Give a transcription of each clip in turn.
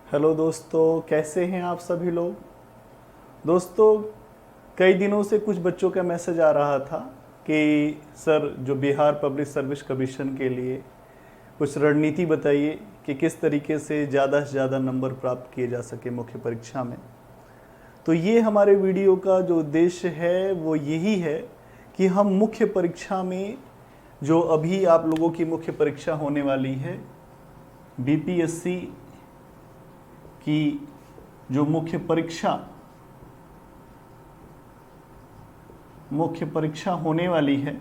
Hello दोस्तों, कैसे हैं आप सभी लोग। दोस्तों, कई दिनों से कुछ बच्चों का मैसेज आ रहा था कि सर जो बिहार पब्लिक सर्विस कमीशन के लिए कुछ रणनीति बताइए कि किस तरीके से ज़्यादा नंबर प्राप्त किए जा सके मुख्य परीक्षा में। तो ये हमारे वीडियो का जो उद्देश्य है वो यही है कि हम मुख्य परीक्षा में जो अभी आप लोगों की मुख्य परीक्षा होने वाली है बीपीएससी की जो मुख्य परीक्षा होने वाली है,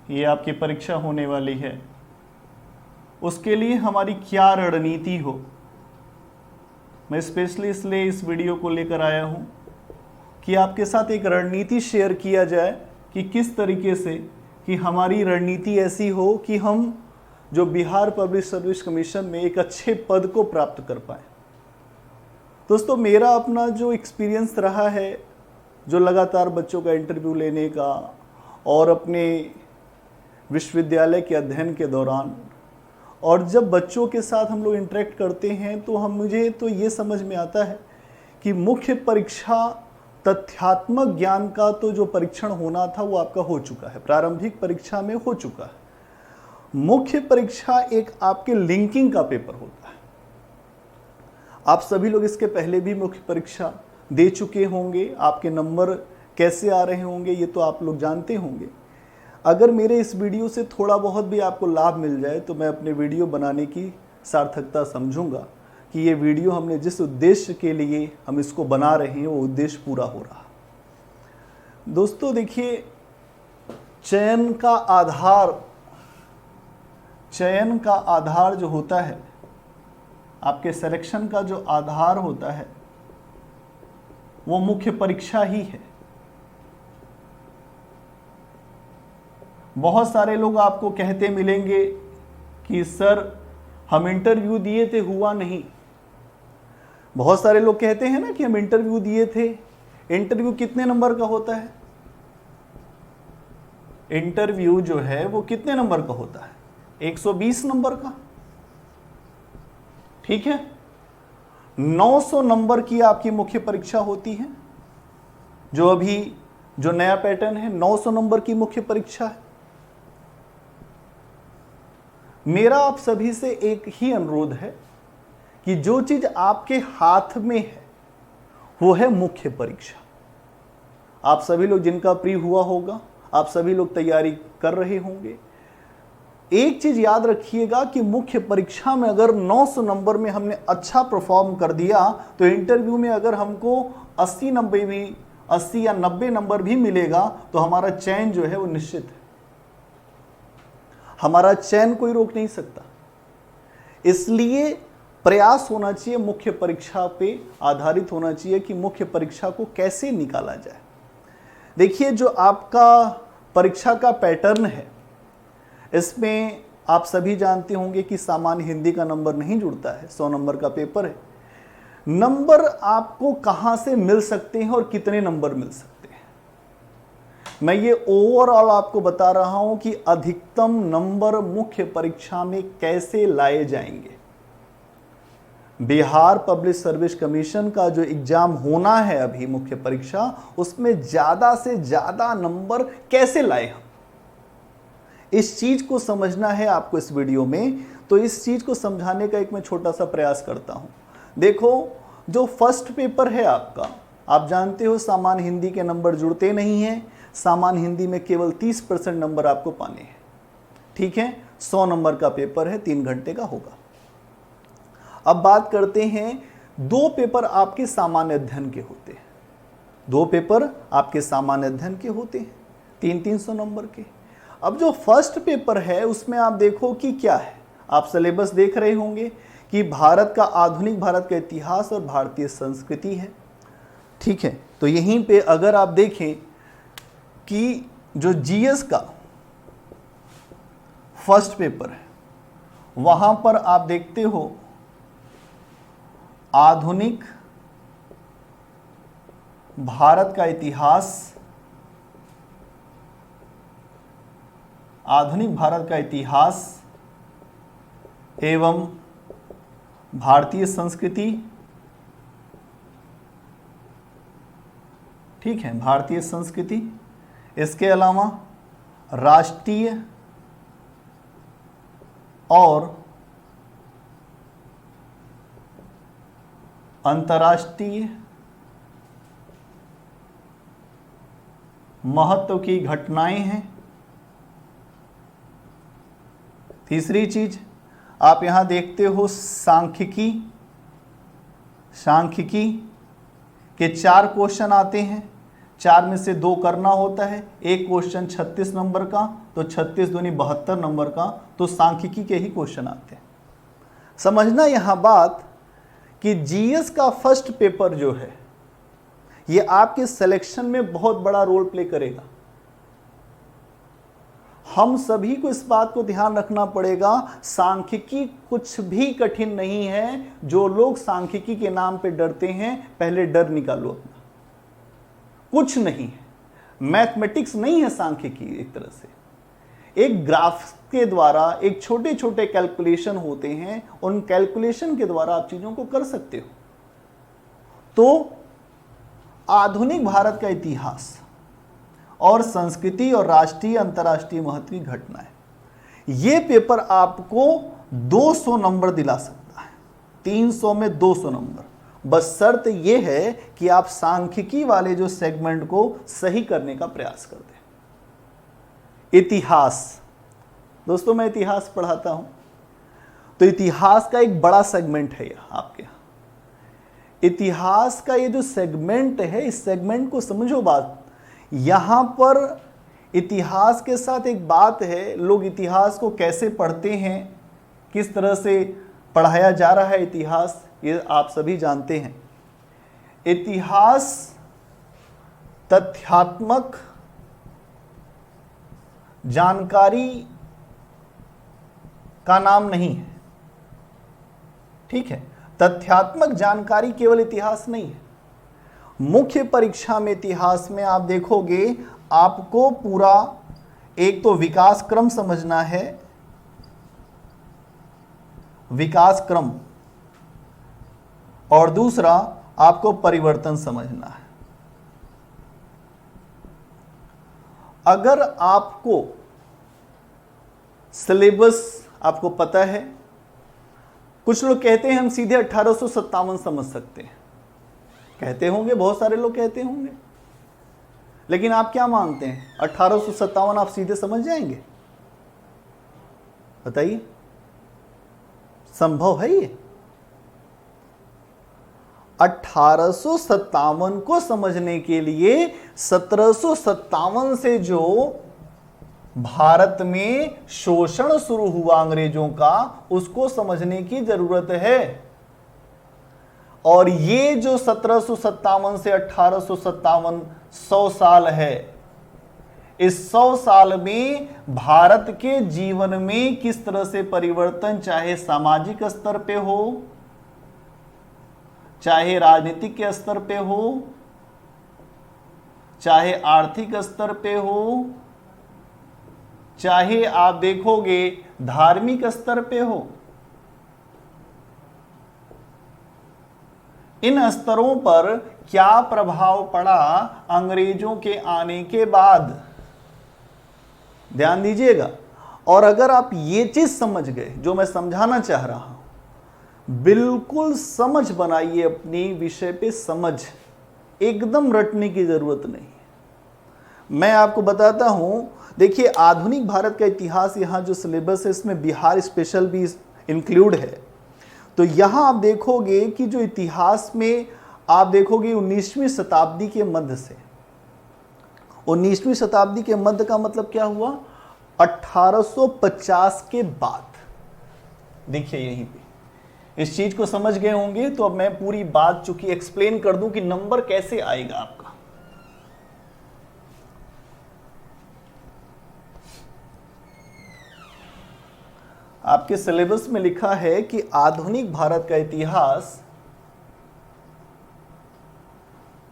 ये आपकी परीक्षा होने वाली है, उसके लिए हमारी क्या रणनीति हो। मैं स्पेशली इसलिए इस वीडियो को लेकर आया हूं कि आपके साथ एक रणनीति शेयर किया जाए कि किस तरीके से कि हमारी रणनीति ऐसी हो कि हम जो बिहार पब्लिक सर्विस कमीशन में एक अच्छे पद को प्राप्त कर पाए। दोस्तों, मेरा अपना जो एक्सपीरियंस रहा है, जो लगातार बच्चों का इंटरव्यू लेने का और अपने विश्वविद्यालय के अध्ययन के दौरान, और जब बच्चों के साथ हम लोग इंटरेक्ट करते हैं तो मुझे तो ये समझ में आता है कि मुख्य परीक्षा तथ्यात्मक ज्ञान का तो जो परीक्षण होना था वो आपका हो चुका है, प्रारंभिक परीक्षा में हो चुका है। मुख्य परीक्षा एक आपके लिंकिंग का पेपर होता है। आप सभी लोग इसके पहले भी मुख्य परीक्षा दे चुके होंगे, आपके नंबर कैसे आ रहे होंगे ये तो आप लोग जानते होंगे। अगर मेरे इस वीडियो से थोड़ा बहुत भी आपको लाभ मिल जाए तो मैं अपने वीडियो बनाने की सार्थकता समझूंगा कि ये वीडियो हमने जिस उद्देश्य के लिए हम इसको बना रहे हैं वो उद्देश्य पूरा हो रहा। दोस्तों देखिए, चयन का आधार जो होता है, आपके सिलेक्शन का जो आधार होता है वो मुख्य परीक्षा ही है। बहुत सारे लोग आपको कहते मिलेंगे कि सर हम इंटरव्यू दिए थे, हुआ नहीं। बहुत सारे लोग कहते हैं ना कि हम इंटरव्यू दिए थे। इंटरव्यू कितने नंबर का होता है? इंटरव्यू जो है वो कितने नंबर का होता है? 120 नंबर का, ठीक है। 900 नंबर की आपकी मुख्य परीक्षा होती है। जो नया पैटर्न है, 900 नंबर की मुख्य परीक्षा है। मेरा आप सभी से एक ही अनुरोध है कि जो चीज आपके हाथ में है वो है मुख्य परीक्षा। आप सभी लोग जिनका प्री हुआ होगा, आप सभी लोग तैयारी कर रहे होंगे। एक चीज याद रखिएगा कि मुख्य परीक्षा में अगर 900 नंबर में हमने अच्छा परफॉर्म कर दिया तो इंटरव्यू में अगर हमको 80 या 90 नंबर भी मिलेगा तो हमारा चयन जो है वो निश्चित है। हमारा चयन कोई रोक नहीं सकता। इसलिए प्रयास होना चाहिए, मुख्य परीक्षा पे आधारित होना चाहिए कि मुख्य परीक्षा को कैसे निकाला जाए। देखिए, जो आपका परीक्षा का पैटर्न है इसमें आप सभी जानते होंगे कि सामान्य हिंदी का नंबर नहीं जुड़ता है, 100 नंबर का पेपर है। नंबर आपको कहां से मिल सकते हैं और कितने नंबर मिल सकते हैं, मैं ये ओवरऑल आपको बता रहा हूं कि अधिकतम नंबर मुख्य परीक्षा में कैसे लाए जाएंगे। बिहार पब्लिक सर्विस कमीशन का जो एग्जाम होना है अभी मुख्य परीक्षा, उसमें ज्यादा से ज्यादा नंबर कैसे लाए हम, इस चीज को समझना है आपको इस वीडियो में। तो इस चीज को समझाने का एक मैं छोटा सा प्रयास करता हूं। देखो, जो फर्स्ट पेपर है आपका, आप जानते हो सामान्य हिंदी के नंबर जुड़ते नहीं हैं। सामान्य हिंदी में केवल 30% नंबर आपको पाने हैं, ठीक है। 100 नंबर का पेपर है, 3 घंटे का होगा। अब बात करते हैं, 2 पेपर आपके सामान्य अध्ययन के होते हैं। 2 पेपर आपके सामान्य अध्ययन के होते हैं, 300 नंबर के। अब जो फर्स्ट पेपर है उसमें आप देखो कि क्या है, आप सिलेबस देख रहे होंगे कि आधुनिक भारत का इतिहास और भारतीय संस्कृति है, ठीक है। तो यहीं पे अगर आप देखें कि जो जीएस का फर्स्ट पेपर है वहां पर आप देखते हो आधुनिक भारत का इतिहास, आधुनिक भारत का इतिहास एवं भारतीय संस्कृति, ठीक है, भारतीय संस्कृति। इसके अलावा राष्ट्रीय और अंतर्राष्ट्रीय महत्व की घटनाएं हैं। तीसरी चीज आप यहां देखते हो सांख्यिकी। सांख्यिकी के 4 क्वेश्चन आते हैं, 4 में से 2 करना होता है। एक क्वेश्चन 36 नंबर का, तो 36 दूनी 72 नंबर का, तो सांख्यिकी के ही क्वेश्चन आते हैं। समझना यहां बात कि जीएस का फर्स्ट पेपर जो है ये आपके सिलेक्शन में बहुत बड़ा रोल प्ले करेगा। हम सभी को इस बात को ध्यान रखना पड़ेगा, सांख्यिकी कुछ भी कठिन नहीं है। जो लोग सांख्यिकी के नाम पे डरते हैं, पहले डर निकालो अपना। कुछ नहीं है, मैथमेटिक्स नहीं है सांख्यिकी। एक तरह से एक ग्राफ के द्वारा एक छोटे छोटे कैलकुलेशन होते हैं, उन कैलकुलेशन के द्वारा आप चीजों को कर सकते हो। तो आधुनिक भारत का इतिहास और संस्कृति और राष्ट्रीय अंतर्राष्ट्रीय महत्व की घटनाएं, ये पेपर आपको 200 नंबर दिला सकता है, 300 में 200 नंबर। बस शर्त यह है कि आप सांख्यिकी वाले जो सेगमेंट को सही करने का प्रयास कर दें। इतिहास, दोस्तों मैं इतिहास पढ़ाता हूं, तो इतिहास का एक बड़ा सेगमेंट है यह आपके यहाँ। इतिहास का ये जो सेगमेंट है, इस सेगमेंट को समझो बात। यहां पर इतिहास के साथ एक बात है, लोग इतिहास को कैसे पढ़ते हैं, किस तरह से पढ़ाया जा रहा है इतिहास, ये आप सभी जानते हैं। इतिहास तथ्यात्मक जानकारी का नाम नहीं है, ठीक है। तथ्यात्मक जानकारी केवल इतिहास नहीं है। मुख्य परीक्षा में इतिहास में आप देखोगे, आपको पूरा एक तो विकास क्रम समझना है, विकास क्रम, और दूसरा आपको परिवर्तन समझना है। अगर आपको सिलेबस आपको पता है, कुछ लोग कहते हैं हम सीधे 1857 समझ सकते हैं, कहते होंगे, बहुत सारे लोग कहते होंगे, लेकिन आप क्या मानते हैं 1857 आप सीधे समझ जाएंगे? बताइए, संभव है ये? 1857 को समझने के लिए 1757 से जो भारत में शोषण शुरू हुआ अंग्रेजों का, उसको समझने की जरूरत है। और ये जो 1757 से 1857 100 साल है, इस 100 साल में भारत के जीवन में किस तरह से परिवर्तन, चाहे सामाजिक स्तर पे हो, चाहे राजनीतिक के स्तर पे हो, चाहे आर्थिक स्तर पे हो, चाहे आप देखोगे धार्मिक स्तर पे हो, इन स्तरों पर क्या प्रभाव पड़ा अंग्रेजों के आने के बाद, ध्यान दीजिएगा। और अगर आप ये चीज समझ गए जो मैं समझाना चाह रहा हूं, बिल्कुल समझ बनाइए अपनी विषय पे समझ, एकदम रटने की जरूरत नहीं। मैं आपको बताता हूं, देखिए आधुनिक भारत का इतिहास, यहां जो सिलेबस है इसमें बिहार स्पेशल भी इंक्लूड है। तो यहां आप देखोगे कि जो इतिहास में आप देखोगे 19वीं शताब्दी के मध्य से, 19वीं शताब्दी के मध्य का मतलब क्या हुआ, 1850 के बाद। देखिए यहीं पे इस चीज को समझ गए होंगे, तो अब मैं पूरी बात चूंकि एक्सप्लेन कर दूं कि नंबर कैसे आएगा आपका। आपके सिलेबस में लिखा है कि आधुनिक भारत का इतिहास,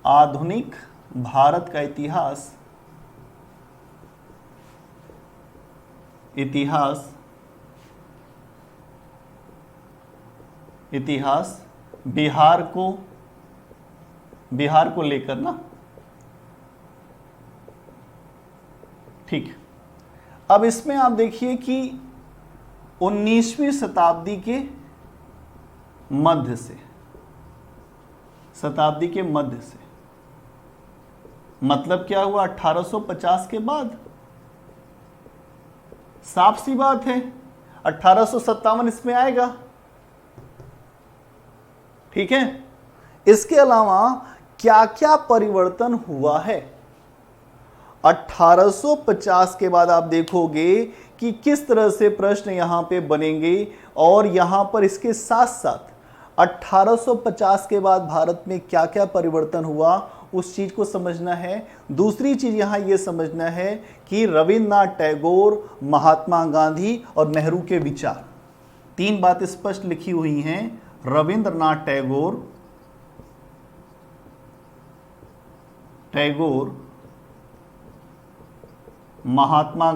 आधुनिक भारत का इतिहास, इतिहास इतिहास बिहार को लेकर ना, ठीक है। अब इसमें आप देखिए कि 19वीं शताब्दी के मध्य से, मतलब क्या हुआ 1850 के बाद, साफ सी बात है 1857 इसमें आएगा, ठीक है। इसके अलावा क्या क्या परिवर्तन हुआ है 1850 के बाद, आप देखोगे कि किस तरह से प्रश्न यहां पे बनेंगे। और यहां पर इसके साथ साथ 1850 के बाद भारत में क्या क्या परिवर्तन हुआ उस चीज को समझना है। दूसरी चीज यहां यह समझना है कि रविन्द्रनाथ टैगोर, महात्मा गांधी और नेहरू के विचार, तीन बातें स्पष्ट लिखी हुई हैं। रविन्द्रनाथ टैगोर, महात्मा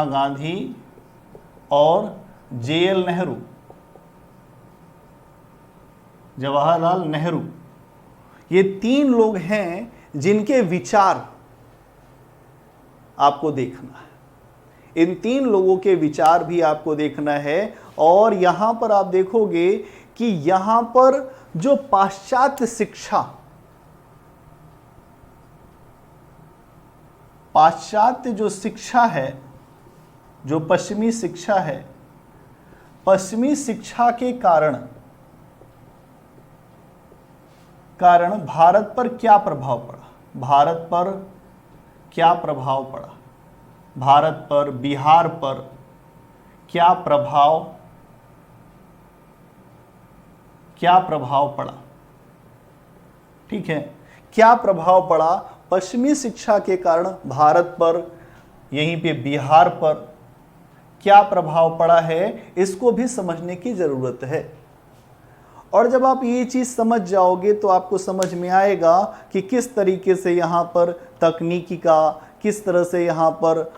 गांधी और जेएल नेहरू, जवाहरलाल नेहरू, ये तीन लोग हैं जिनके विचार आपको देखना है। इन तीन लोगों के विचार भी आपको देखना है। और यहां पर आप देखोगे कि यहां पर जो पाश्चात्य जो शिक्षा है, जो पश्चिमी शिक्षा है, पश्चिमी शिक्षा के कारण भारत पर क्या प्रभाव पड़ा, भारत पर बिहार पर क्या प्रभाव पड़ा, ठीक है। क्या प्रभाव पड़ा पश्चिमी शिक्षा के कारण भारत पर, यहीं पे बिहार पर क्या प्रभाव पड़ा है, इसको भी समझने की जरूरत है। और जब आप ये चीज समझ जाओगे तो आपको समझ में आएगा कि किस तरीके से यहाँ पर तकनीकी का, किस तरह से यहाँ पर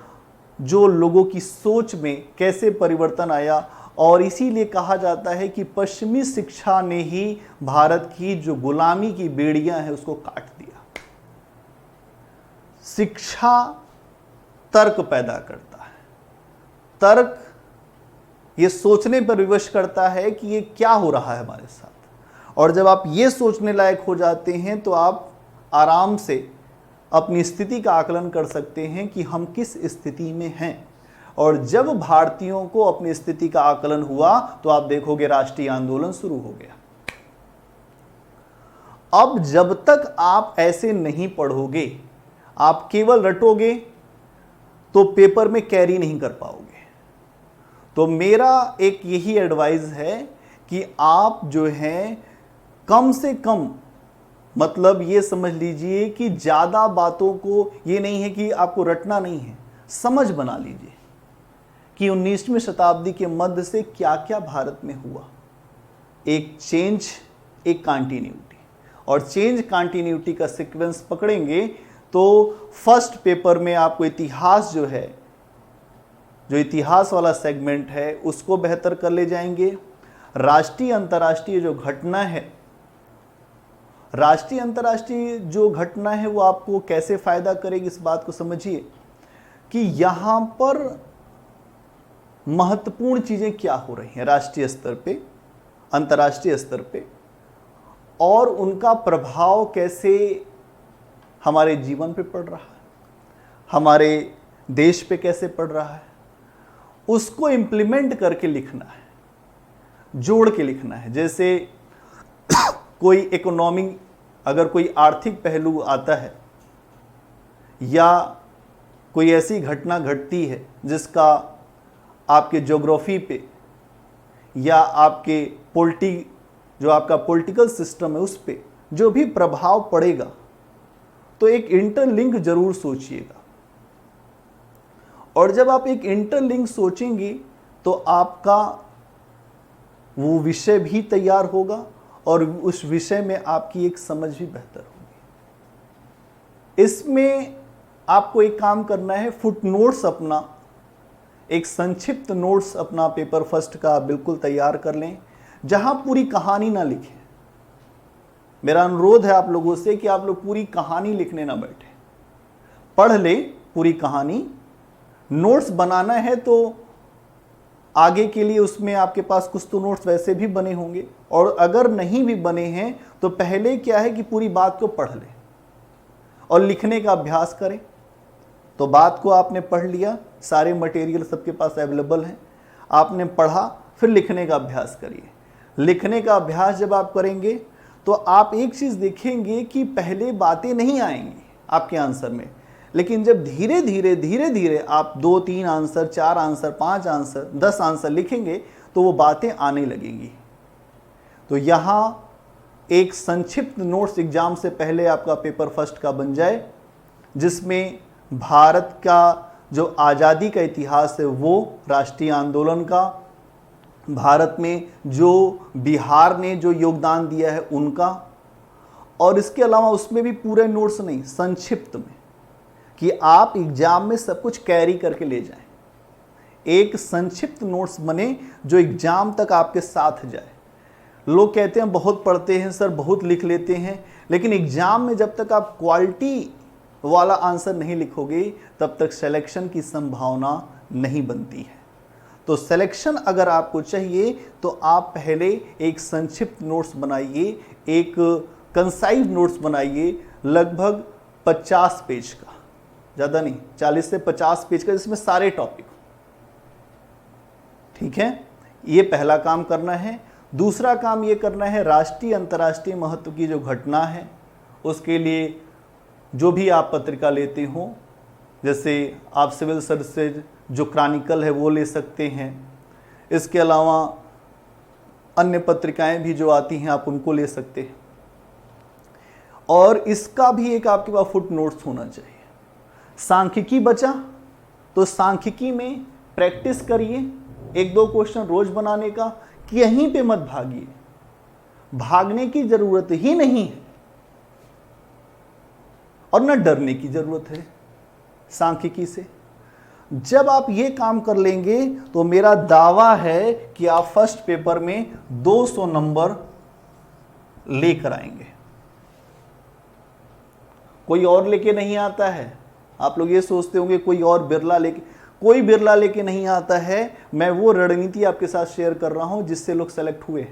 जो लोगों की सोच में कैसे परिवर्तन आया। और इसीलिए कहा जाता है कि पश्चिमी शिक्षा ने ही भारत की जो गुलामी की बेड़ियां हैं उसको काट दिया। शिक्षा तर्क पैदा करता है, तर्क ये सोचने पर विवश करता है कि ये क्या हो रहा है हमारे साथ। और जब आप ये सोचने लायक हो जाते हैं तो आप आराम से अपनी स्थिति का आकलन कर सकते हैं कि हम किस स्थिति में हैं। और जब भारतीयों को अपनी स्थिति का आकलन हुआ तो आप देखोगे राष्ट्रीय आंदोलन शुरू हो गया। अब जब तक आप ऐसे नहीं पढ़ोगे, आप केवल रटोगे तो पेपर में कैरी नहीं कर पाओगे। तो मेरा एक यही एडवाइस है कि आप जो हैं कम से कम, मतलब ये समझ लीजिए कि ज़्यादा बातों को, ये नहीं है कि आपको रटना नहीं है, समझ बना लीजिए कि 19वीं शताब्दी के मध्य से क्या क्या भारत में हुआ। एक चेंज, एक कंटिन्यूटी, और चेंज कंटिन्यूटी का सीक्वेंस पकड़ेंगे तो फर्स्ट पेपर में आपको इतिहास जो है, जो इतिहास वाला सेगमेंट है उसको बेहतर कर ले जाएंगे। राष्ट्रीय अंतर्राष्ट्रीय जो घटना है, राष्ट्रीय अंतर्राष्ट्रीय जो घटना है वो आपको कैसे फायदा करेगी, इस बात को समझिए कि यहां पर महत्वपूर्ण चीजें क्या हो रही हैं राष्ट्रीय स्तर पे, अंतर्राष्ट्रीय स्तर पे, और उनका प्रभाव कैसे हमारे जीवन पे पड़ रहा है, हमारे देश पे कैसे पड़ रहा है, उसको इम्प्लीमेंट करके लिखना है, जोड़ के लिखना है। जैसे कोई इकोनॉमिक, अगर कोई आर्थिक पहलू आता है या कोई ऐसी घटना घटती है जिसका आपके ज्योग्राफी पे या आपके जो आपका पॉलिटिकल सिस्टम है उस पे जो भी प्रभाव पड़ेगा, तो एक इंटरलिंक जरूर सोचिएगा। और जब आप एक इंटरलिंक सोचेंगे तो आपका वो विषय भी तैयार होगा और उस विषय में आपकी एक समझ भी बेहतर होगी। इसमें आपको एक काम करना है, फुटनोट्स अपना एक संक्षिप्त नोट्स अपना पेपर फर्स्ट का बिल्कुल तैयार कर लें, जहां पूरी कहानी ना लिखें। मेरा अनुरोध है आप लोगों से कि आप लोग पूरी कहानी लिखने ना बैठे, पढ़ ले पूरी कहानी। नोट्स बनाना है तो आगे के लिए उसमें आपके पास कुछ तो नोट्स वैसे भी बने होंगे, और अगर नहीं भी बने हैं तो पहले क्या है कि पूरी बात को पढ़ ले और लिखने का अभ्यास करें। तो बात को आपने पढ़ लिया, सारे मटेरियल सबके पास अवेलेबल हैं, आपने पढ़ा, फिर लिखने का अभ्यास करिए। लिखने का अभ्यास जब आप करेंगे तो आप एक चीज़ देखेंगे कि पहले बातें नहीं आएंगी आपके आंसर में, लेकिन जब धीरे धीरे आप 2-3 आंसर, 4 आंसर, 5 आंसर, 10 आंसर लिखेंगे तो वो बातें आने लगेंगी। तो यहाँ एक संक्षिप्त नोट्स एग्जाम से पहले आपका पेपर फर्स्ट का बन जाए, जिसमें भारत का जो आज़ादी का इतिहास है वो, राष्ट्रीय आंदोलन का, भारत में जो बिहार ने जो योगदान दिया है उनका, और इसके अलावा उसमें भी पूरे नोट्स नहीं, संक्षिप्त में, कि आप एग्जाम में सब कुछ कैरी करके ले जाएं। एक संक्षिप्त नोट्स बने जो एग्जाम तक आपके साथ जाए। लोग कहते हैं बहुत पढ़ते हैं सर, बहुत लिख लेते हैं, लेकिन एग्जाम में जब तक आप क्वालिटी वाला आंसर नहीं लिखोगे तब तक सिलेक्शन की संभावना नहीं बनती है। तो सिलेक्शन अगर आपको चाहिए तो आप पहले एक संक्षिप्त नोट्स बनाइए, एक कंसाइज नोट्स बनाइए, लगभग 50 पेज का, ज़्यादा नहीं, 40 से 50 पेज का, जिसमें सारे टॉपिक। ठीक है, ये पहला काम करना है। दूसरा काम ये करना है, राष्ट्रीय अंतर्राष्ट्रीय महत्व की जो घटना है उसके लिए जो भी आप पत्रिका लेते हो, जैसे आप सिविल सर्विसेज जो क्रॉनिकल है वो ले सकते हैं, इसके अलावा अन्य पत्रिकाएं भी जो आती हैं आप उनको ले सकते हैं, और इसका भी एक आपके पास फुट नोट्स होना चाहिए। सांख्यिकी बचा तो सांख्यिकी में प्रैक्टिस करिए, 1-2 क्वेश्चन रोज बनाने का, कि यहीं पे मत भागिए, भागने की जरूरत ही नहीं है और न डरने की जरूरत है सांख्यिकी से। जब आप ये काम कर लेंगे तो मेरा दावा है कि आप फर्स्ट पेपर में 200 नंबर लेकर आएंगे। कोई और लेके नहीं आता है। आप लोग ये सोचते होंगे कोई और बिरला लेके नहीं आता है। मैं वो रणनीति आपके साथ शेयर कर रहा हूं जिससे लोग सेलेक्ट हुए।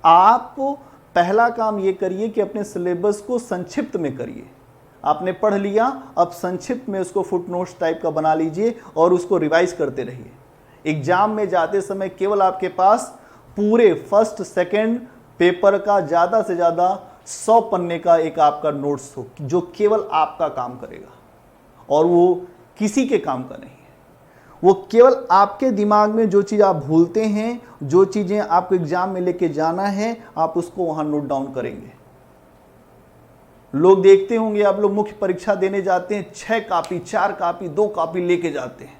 आप पहला काम ये करिए कि अपने सिलेबस को संक्षिप्त में करिए। आपने पढ़ लिया, अब संक्षिप्त में उसको फुटनोट्स टाइप का बना लीजिए और उसको रिवाइज करते रहिए। एग्जाम में जाते समय केवल आपके पास पूरे फर्स्ट सेकंड पेपर का ज़्यादा से ज़्यादा 100 पन्ने का एक आपका नोट्स हो, जो केवल आपका काम करेगा और वो किसी के काम का नहीं है। वो केवल आपके दिमाग में जो चीज़ आप भूलते हैं, जो चीज़ें आपको एग्जाम में लेके जाना है, आप उसको वहाँ नोट डाउन करेंगे। लोग देखते होंगे, आप लोग मुख्य परीक्षा देने जाते हैं, 6 कॉपी 4 कॉपी 2 कॉपी लेके जाते हैं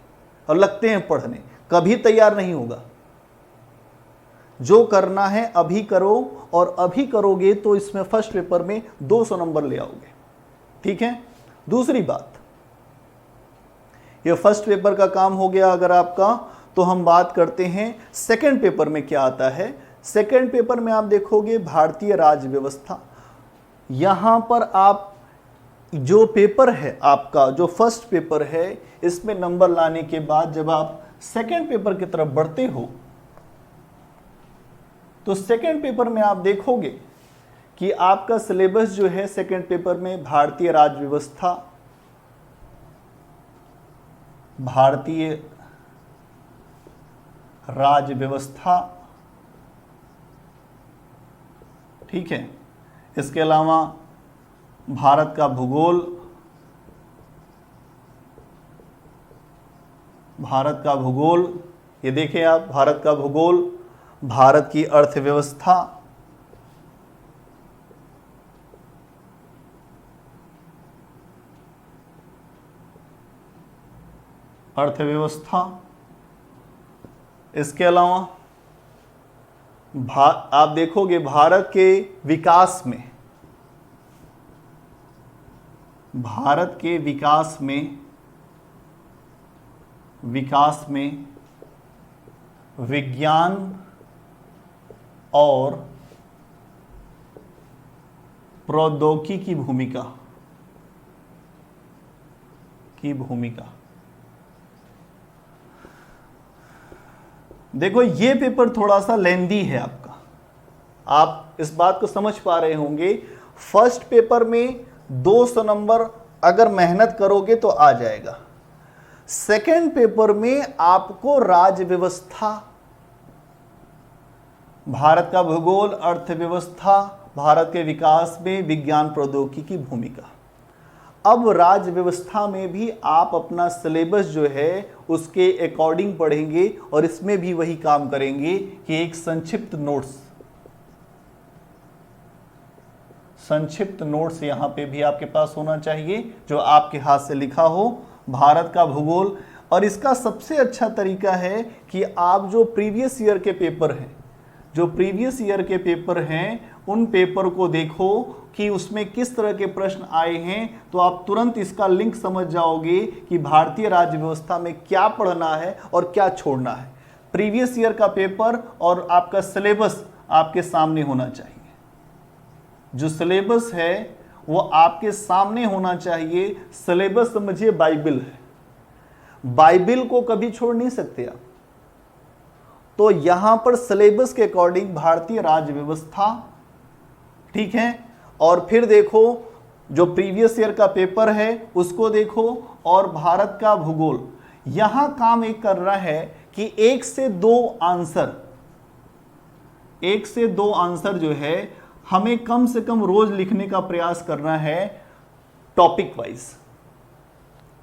और लगते हैं पढ़ने, कभी तैयार नहीं होगा। जो करना है अभी करो, और अभी करोगे तो इसमें फर्स्ट पेपर में 200 नंबर ले आओगे। ठीक है। दूसरी बात, ये फर्स्ट पेपर का काम हो गया अगर आपका, तो हम बात करते हैं सेकंड पेपर में क्या आता है। सेकंड पेपर में आप देखोगे भारतीय राज्य व्यवस्था। यहां पर आप जो पेपर है आपका, जो फर्स्ट पेपर है, इसमें नंबर लाने के बाद जब आप सेकंड पेपर की तरफ बढ़ते हो तो सेकंड पेपर में आप देखोगे कि आपका सिलेबस जो है सेकंड पेपर में भारतीय राज्य व्यवस्था, भारतीय राज्य व्यवस्था, ठीक है। इसके अलावा भारत का भूगोल, भारत का भूगोल, ये देखिए आप, भारत का भूगोल, भारत की अर्थव्यवस्था, अर्थव्यवस्था, इसके अलावा आप देखोगे भारत के विकास में, भारत के विकास में विकास में विज्ञान और प्रौद्योगिकी की भूमिका। देखो ये पेपर थोड़ा सा लेंदी है आपका, आप इस बात को समझ पा रहे होंगे। फर्स्ट पेपर में 200 नंबर अगर मेहनत करोगे तो आ जाएगा। सेकंड पेपर में आपको राज्य व्यवस्था, भारत का भूगोल, अर्थव्यवस्था, भारत के विकास में विज्ञान प्रौद्योगिकी की भूमिका। अब राज्य व्यवस्था में भी आप अपना सिलेबस जो है उसके अकॉर्डिंग पढ़ेंगे और इसमें भी वही काम करेंगे कि एक संक्षिप्त नोट्स यहां पे भी आपके पास होना चाहिए जो आपके हाथ से लिखा हो, भारत का भूगोल। और इसका सबसे अच्छा तरीका है कि आप जो प्रीवियस ईयर के पेपर हैं उन पेपर को देखो कि उसमें किस तरह के प्रश्न आए हैं, तो आप तुरंत इसका लिंक समझ जाओगे कि भारतीय राज्य व्यवस्था में क्या पढ़ना है और क्या छोड़ना है। प्रीवियस ईयर का पेपर और आपका सिलेबस आपके सामने होना चाहिए। जो सिलेबस है वो आपके सामने होना चाहिए। सिलेबस समझिए बाइबल है, बाइबल को कभी छोड़ नहीं सकते आप। तो यहां पर सिलेबस के अकॉर्डिंग भारतीय राज्य व्यवस्था, ठीक है, और फिर देखो जो प्रीवियस ईयर का पेपर है उसको देखो और भारत का भूगोल। यहां काम एक कर रहा है कि एक से दो आंसर जो है हमें कम से कम रोज लिखने का प्रयास करना है टॉपिक वाइज।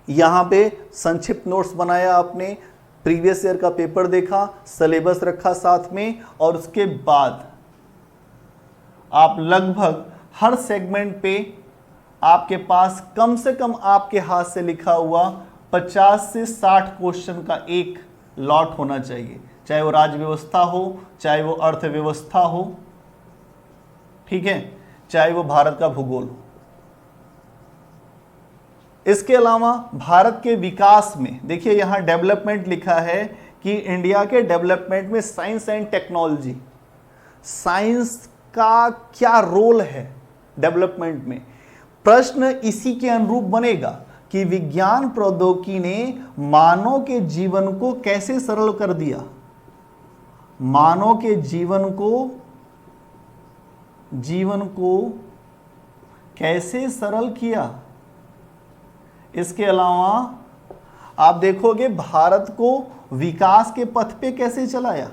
यहां पे संक्षिप्त नोट्स बनाया आपने, प्रीवियस ईयर का पेपर देखा, सिलेबस रखा साथ में, और उसके बाद आप लगभग हर सेगमेंट पे आपके पास कम से कम आपके हाथ से लिखा हुआ 50 से 60 क्वेश्चन का एक लॉट होना चाहिए, चाहे वो राज्य व्यवस्था हो, चाहे वो अर्थव्यवस्था हो, ठीक है, चाहे वो भारत का भूगोल हो। इसके अलावा भारत के विकास में देखिए यहां डेवलपमेंट लिखा है कि इंडिया के डेवलपमेंट में साइंस एंड टेक्नोलॉजी, साइंस का क्या रोल है डेवलपमेंट में। प्रश्न इसी के अनुरूप बनेगा कि विज्ञान प्रौद्योगिकी ने मानव के जीवन को कैसे सरल कर दिया, मानव के जीवन को कैसे सरल किया। इसके अलावा आप देखोगे भारत को विकास के पथ पे कैसे चलाया।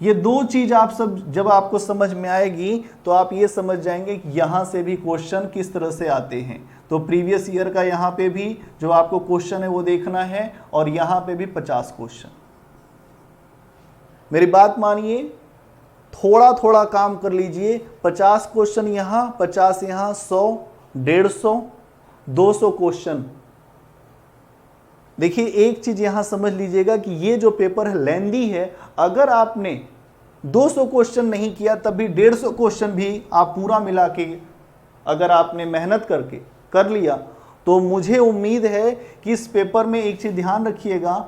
ये दो चीज आप सब जब आपको समझ में आएगी तो आप ये समझ जाएंगे कि यहां से भी क्वेश्चन किस तरह से आते हैं। तो प्रीवियस ईयर का यहां पे भी जो आपको क्वेश्चन है वो देखना है और यहां पे भी 50 क्वेश्चन। मेरी बात मानिए, थोड़ा थोड़ा काम कर लीजिए। 50 क्वेश्चन यहां, 50 यहां, 100, 150, 200 क्वेश्चन। देखिए एक चीज यहां समझ लीजिएगा कि ये जो पेपर है लेंदी है। अगर आपने 200 क्वेश्चन नहीं किया तब भी 150 क्वेश्चन भी आप पूरा मिला के अगर आपने मेहनत करके कर लिया तो मुझे उम्मीद है कि इस पेपर में एक चीज ध्यान रखिएगा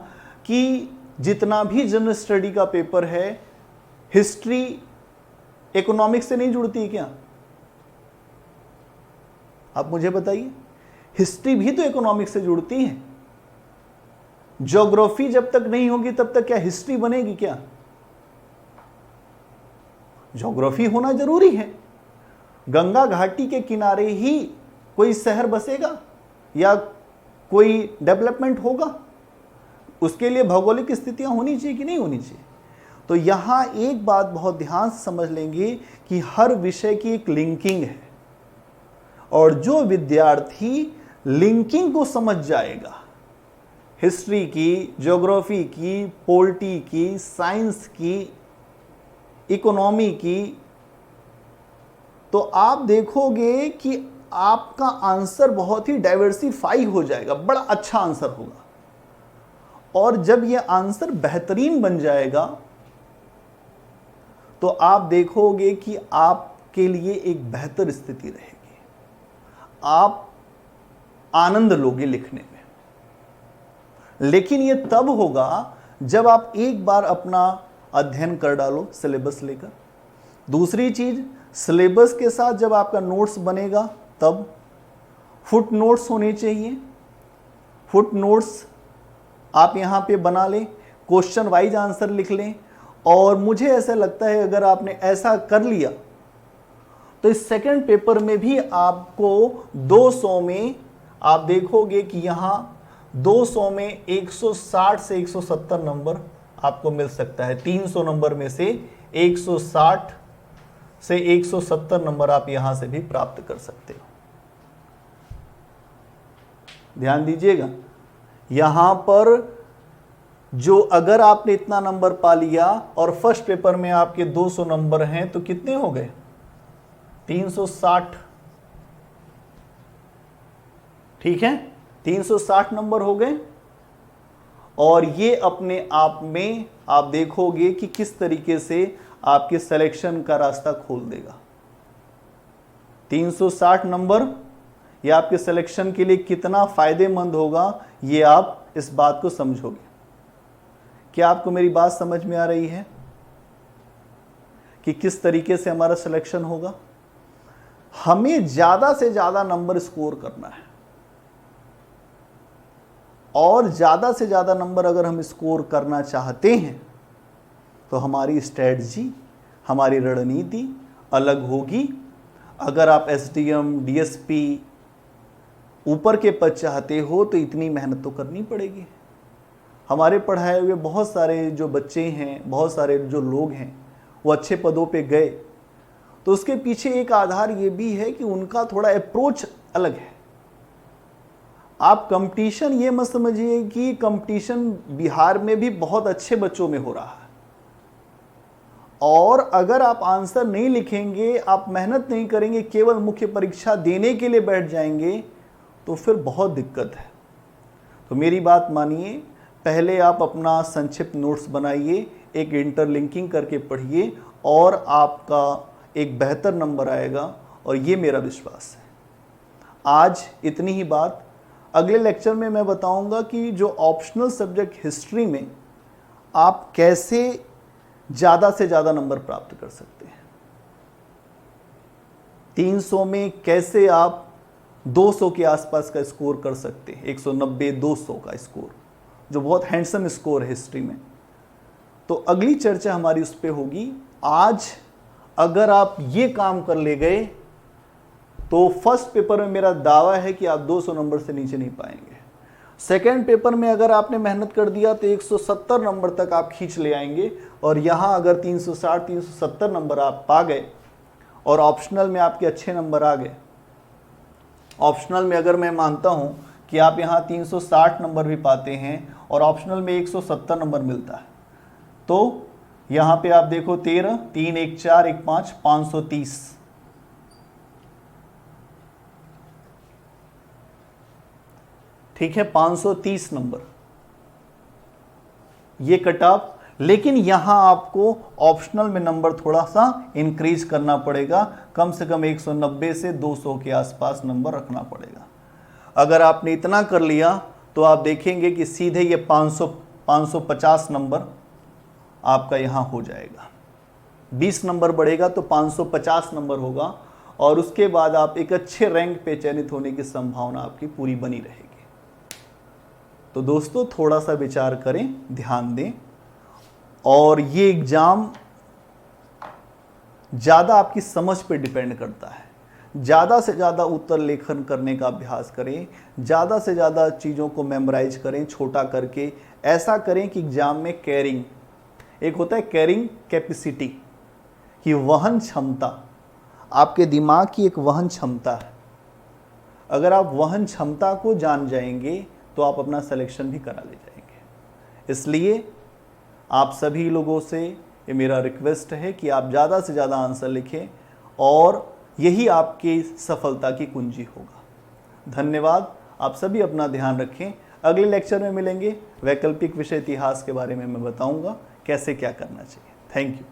कि जितना भी जनरल स्टडी का पेपर है, हिस्ट्री इकोनॉमिक्स से नहीं जुड़ती क्या? आप मुझे बताइए, हिस्ट्री भी तो इकोनॉमिक्स से जुड़ती है। ज्योग्राफी जब तक नहीं होगी तब तक क्या हिस्ट्री बनेगी क्या? ज्योग्राफी होना जरूरी है। गंगा घाटी के किनारे ही कोई शहर बसेगा या कोई डेवलपमेंट होगा? उसके लिए भौगोलिक स्थितियां होनी चाहिए कि नहीं होनी चाहिए? तो यहां एक बात बहुत ध्यान से समझ लेंगे कि हर विषय की एक लिंकिंग है और जो विद्यार्थी लिंकिंग को समझ जाएगा, हिस्ट्री की, ज्योग्राफी की, पॉलिटी की, साइंस की, इकोनॉमी की, तो आप देखोगे कि आपका आंसर बहुत ही डाइवर्सिफाई हो जाएगा, बड़ा अच्छा आंसर होगा। और जब यह आंसर बेहतरीन बन जाएगा तो आप देखोगे कि आपके लिए एक बेहतर स्थिति रहेगी। आप आनंद लोगे लिखने में। लेकिन ये तब होगा जब आप एक बार अपना अध्ययन कर डालो सिलेबस लेकर। दूसरी चीज, सिलेबस के साथ जब आपका नोट्स बनेगा तब फुट नोट्स होने चाहिए। फुट नोट्स आप यहाँ पे बना लें, क्वेश्चन वाइज आंसर लिख लें। और मुझे ऐसा लगता है अगर आपने ऐसा कर लिया तो इस सेकंड पेपर में भी आपको 200 में आप देखोगे कि यहाँ 200 में 160 से 170 नंबर आपको मिल सकता है। 300 नंबर में से 160 से 170 नंबर आप यहां से भी प्राप्त कर सकते हो। ध्यान दीजिएगा, यहां पर जो अगर आपने इतना नंबर पा लिया और फर्स्ट पेपर में आपके 200 नंबर हैं तो कितने हो गए? 360। ठीक है, 360 नंबर हो गए। और ये अपने आप में आप देखोगे कि किस तरीके से आपके सिलेक्शन का रास्ता खोल देगा। 360 नंबर ये आपके सिलेक्शन के लिए कितना फायदेमंद होगा, ये आप इस बात को समझोगे। क्या आपको मेरी बात समझ में आ रही है कि किस तरीके से हमारा सिलेक्शन होगा? हमें ज्यादा से ज्यादा नंबर स्कोर करना है, और ज्यादा से ज्यादा नंबर अगर हम स्कोर करना चाहते हैं तो हमारी स्ट्रेटजी, हमारी रणनीति अलग होगी। अगर आप एसडीएम, डीएसपी ऊपर के पद चाहते हो तो इतनी मेहनत तो करनी पड़ेगी। हमारे पढ़ाए हुए बहुत सारे जो बच्चे हैं, बहुत सारे जो लोग हैं, वो अच्छे पदों पे गए, तो उसके पीछे एक आधार ये भी है कि उनका थोड़ा अप्रोच अलग है। आप कंपटीशन ये मत समझिए कि कंपटीशन बिहार में भी बहुत अच्छे बच्चों में हो रहा है, और अगर आप आंसर नहीं लिखेंगे, आप मेहनत नहीं करेंगे, केवल मुख्य परीक्षा देने के लिए बैठ जाएंगे, तो फिर बहुत दिक्कत है। तो मेरी बात मानिए, पहले आप अपना संक्षिप्त नोट्स बनाइए, एक इंटरलिंकिंग करके पढ़िए, और आपका एक बेहतर नंबर आएगा, और ये मेरा विश्वास है। आज इतनी ही बात। अगले लेक्चर में मैं बताऊंगा कि जो ऑप्शनल सब्जेक्ट हिस्ट्री में आप कैसे ज़्यादा से ज़्यादा नंबर प्राप्त कर सकते हैं। 300 में कैसे आप 200 के आसपास का स्कोर कर सकते हैं, 190, 200 का स्कोर, जो बहुत हैंडसम स्कोर है हिस्ट्री में। तो अगली चर्चा हमारी उस पर होगी। आज अगर आप ये काम कर ले गए तो फर्स्ट पेपर में मेरा दावा है कि आप 200 नंबर से नीचे नहीं पाएंगे। सेकेंड पेपर में अगर आपने मेहनत कर दिया तो 170 नंबर तक आप खींच ले आएंगे, और यहाँ अगर 360, 370 नंबर आप पा गए और ऑप्शनल में आपके अच्छे नंबर आ गए, ऑप्शनल में अगर मैं मानता हूँ कि आप यहाँ 360 नंबर भी पाते हैं और ऑप्शनल में 170 नंबर मिलता है, तो यहाँ पे आप देखो 13, 3, 1, 4, 1, 5, 530। ठीक है, 530 नंबर ये कट ऑफ। लेकिन यहां आपको ऑप्शनल में नंबर थोड़ा सा इंक्रीज करना पड़ेगा, कम से कम 190 से 200 के आसपास नंबर रखना पड़ेगा। अगर आपने इतना कर लिया तो आप देखेंगे कि सीधे ये 550 नंबर आपका यहां हो जाएगा। 20 नंबर बढ़ेगा तो 550 नंबर होगा, और उसके बाद आप एक अच्छे रैंक पे चयनित होने की संभावना आपकी पूरी बनी रहेगी। तो दोस्तों, थोड़ा सा विचार करें, ध्यान दें, और ये एग्जाम ज़्यादा आपकी समझ पे डिपेंड करता है। ज़्यादा से ज़्यादा उत्तर लेखन करने का अभ्यास करें, ज़्यादा से ज़्यादा चीज़ों को मेमोराइज करें, छोटा करके। ऐसा करें कि एग्जाम में कैरिंग, एक होता है कैरिंग कैपेसिटी, कि वहन क्षमता, आपके दिमाग की एक वहन क्षमता है। अगर आप वहन क्षमता को जान जाएंगे तो आप अपना सिलेक्शन भी करा ले जाएंगे। इसलिए आप सभी लोगों से ये मेरा रिक्वेस्ट है कि आप ज़्यादा से ज़्यादा आंसर लिखें, और यही आपकी सफलता की कुंजी होगा। धन्यवाद। आप सभी अपना ध्यान रखें। अगले लेक्चर में मिलेंगे। वैकल्पिक विषय इतिहास के बारे में मैं बताऊंगा कैसे क्या करना चाहिए। Thank you.